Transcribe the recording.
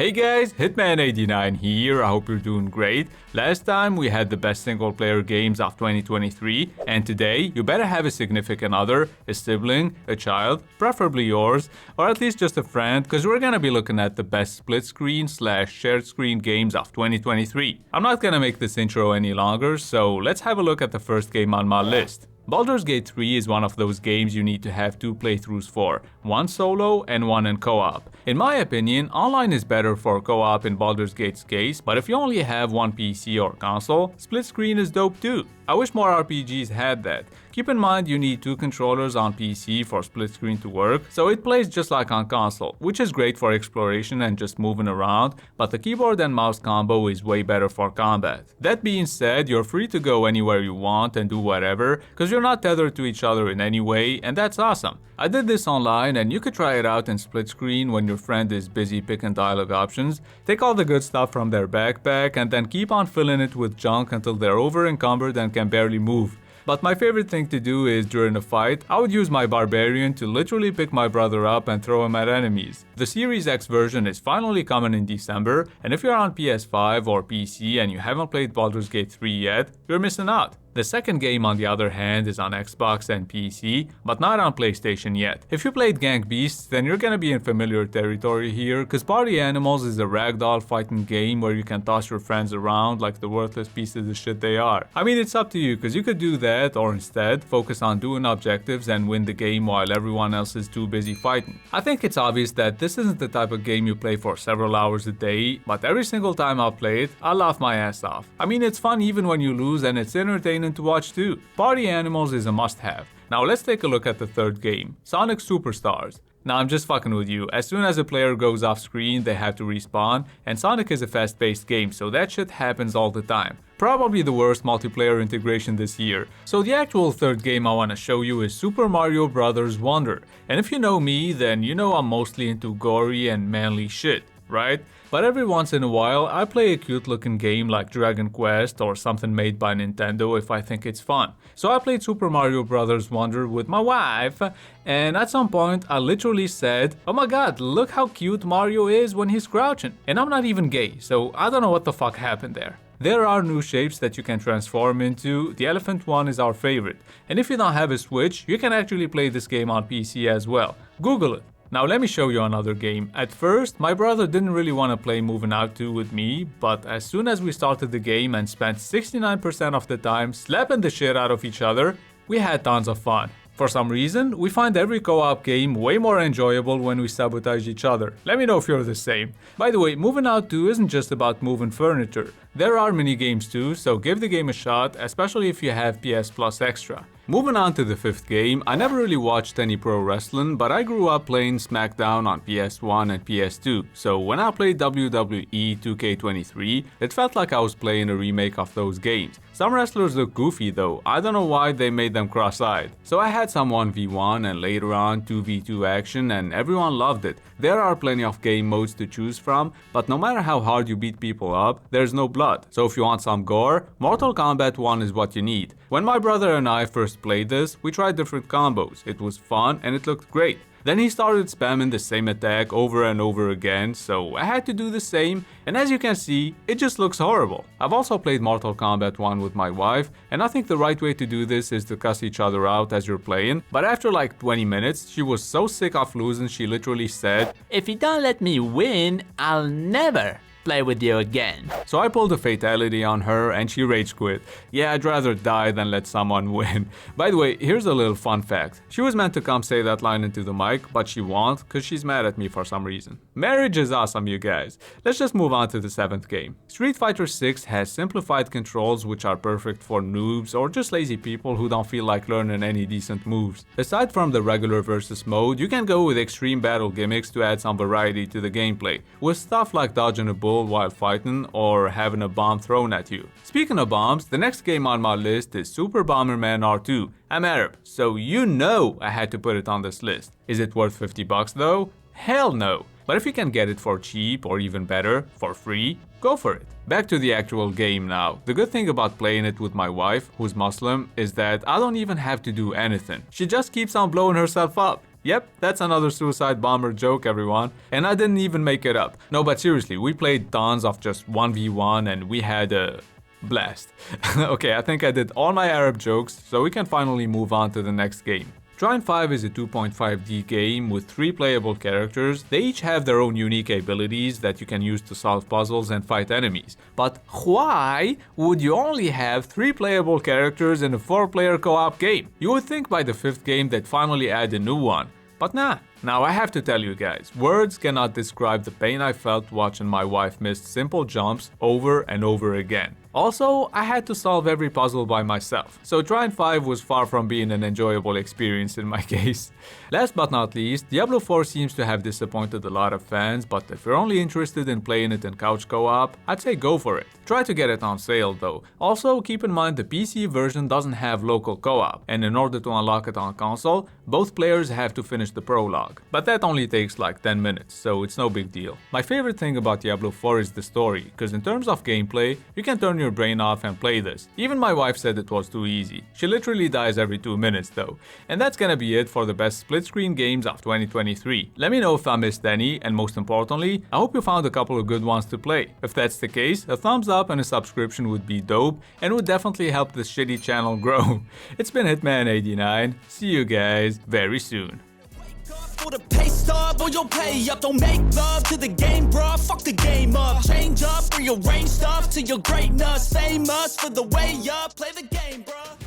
Hey guys, Hitman89 here, I hope you're doing great. Last time we had the best single player games of 2023, and today you better have a significant other, a sibling, a child, preferably yours, or at least just a friend, because we're gonna be looking at the best split screen / shared screen games of 2023. I'm not gonna make this intro any longer, so let's have a look at the first game on my list. Baldur's Gate 3 is one of those games you need to have 2 playthroughs for, one solo and one in co-op. In my opinion, online is better for co-op in Baldur's Gate's case, but if you only have one PC or console, split screen is dope too. I wish more RPGs had that. Keep in mind you need 2 controllers on PC for split screen to work, so it plays just like on console, which is great for exploration and just moving around, but the keyboard and mouse combo is way better for combat. That being said, you're free to go anywhere you want and do whatever, because you're not tethered to each other in any way, and that's awesome. I did this online and you could try it out in split screen when your friend is busy picking dialogue options. Take all the good stuff from their backpack and then keep on filling it with junk until they're over encumbered and can barely move. But my favorite thing to do is during a fight, I would use my barbarian to literally pick my brother up and throw him at enemies. The Series X version is finally coming in December, and if you're on PS5 or PC and you haven't played Baldur's Gate 3 yet, you're missing out. The second game, on the other hand, is on Xbox and PC, but not on PlayStation yet. If you played Gang Beasts, then you're gonna be in familiar territory here, cause Party Animals is a ragdoll fighting game where you can toss your friends around like the worthless pieces of shit they are. I mean, it's up to you, cause you could do that, or instead, focus on doing objectives and win the game while everyone else is too busy fighting. I think it's obvious that this isn't the type of game you play for several hours a day, but every single time I'll play it, I'll laugh my ass off. I mean, it's fun even when you lose, and it's entertaining to watch too. Party Animals is a must-have. Now let's take a look at the third game, Sonic Superstars. Now I'm just fucking with you. As soon as a player goes off screen, they have to respawn, and Sonic is a fast-paced game, so that shit happens all the time. Probably the worst multiplayer integration this year. So the actual third game I want to show you is Super Mario Bros. Wonder. And if you know me, then you know I'm mostly into gory and manly shit, right? But every once in a while, I play a cute looking game like Dragon Quest or something made by Nintendo if I think it's fun. So I played Super Mario Bros. Wonder with my wife, and at some point I literally said, "Oh my god, look how cute Mario is when he's crouching." And I'm not even gay, so I don't know what the fuck happened there. There are new shapes that you can transform into. The elephant one is our favorite. And if you don't have a Switch, you can actually play this game on PC as well. Google it. Now let me show you another game. At first, my brother didn't really want to play Moving Out 2 with me, but as soon as we started the game and spent 69% of the time slapping the shit out of each other, we had tons of fun. For some reason, we find every co-op game way more enjoyable when we sabotage each other. Let me know if you're the same. By the way, Moving Out 2 isn't just about moving furniture. There are mini games too, so give the game a shot, especially if you have PS Plus Extra. Moving on to the fifth game, I never really watched any pro wrestling, but I grew up playing SmackDown on PS1 and PS2, so when I played WWE 2K23, it felt like I was playing a remake of those games. Some wrestlers look goofy though, I don't know why they made them cross-eyed. So I had some 1v1 and later on 2v2 action, and everyone loved it. There are plenty of game modes to choose from, but no matter how hard you beat people up, there's no blood. So if you want some gore, Mortal Kombat 1 is what you need. When my brother and I first played this, we tried different combos. It was fun and it looked great. Then he started spamming the same attack over and over again, so I had to do the same, and as you can see, it just looks horrible. I've also played Mortal Kombat 1 with my wife, and I think the right way to do this is to cuss each other out as you're playing, but after like 20 minutes, she was so sick of losing she literally said, "If you don't let me win, I'll never play with you again." So I pulled a fatality on her and she rage quit. Yeah, I'd rather die than let someone win. By the way, here's a little fun fact. She was meant to come say that line into the mic, but she won't cause she's mad at me for some reason. Marriage is awesome, you guys. Let's just move on to the seventh game. Street Fighter 6 has simplified controls which are perfect for noobs or just lazy people who don't feel like learning any decent moves. Aside from the regular versus mode, you can go with extreme battle gimmicks to add some variety to the gameplay, with stuff like dodging a bull while fighting or having a bomb thrown at you. Speaking of bombs, the next game on my list is Super Bomberman R2. I'm Arab, so you know I had to put it on this list. Is it worth $50 though? Hell no. But if you can get it for cheap or even better, for free, go for it. Back to the actual game now. The good thing about playing it with my wife, who's Muslim, is that I don't even have to do anything. She just keeps on blowing herself up. Yep, that's another Suicide Bomber joke, everyone. And I didn't even make it up. No, but seriously, we played tons of just 1v1 and we had a blast. Okay, I think I did all my Arab jokes, so we can finally move on to the next game. Trine 5 is a 2.5D game with 3 playable characters. They each have their own unique abilities that you can use to solve puzzles and fight enemies. But why would you only have 3 playable characters in a 4-player co-op game? You would think by the 5th game they'd finally add a new one. But nah. Now I have to tell you guys, words cannot describe the pain I felt watching my wife miss simple jumps over and over again. Also, I had to solve every puzzle by myself, so Trine 5 was far from being an enjoyable experience in my case. Last but not least, Diablo 4 seems to have disappointed a lot of fans, but if you're only interested in playing it in couch co-op, I'd say go for it. Try to get it on sale though. Also, keep in mind the PC version doesn't have local co-op, and in order to unlock it on console, both players have to finish the prologue. But that only takes like 10 minutes, so it's no big deal. My favorite thing about Diablo 4 is the story, because in terms of gameplay, you can turn your brain off and play this. Even my wife said it was too easy. She literally dies every 2 minutes though. And that's gonna be it for the best split-screen games of 2023. Let me know if I missed any, and most importantly, I hope you found a couple of good ones to play. If that's the case, a thumbs up and a subscription would be dope, and would definitely help this shitty channel grow. It's been Hitman89. See you guys very soon. For the pay stub or you'll pay up. Don't make love to the game, bruh. Fuck the game up. Change up, rearrange stuff to your greatness. Famous for the way up. Play the game, bruh.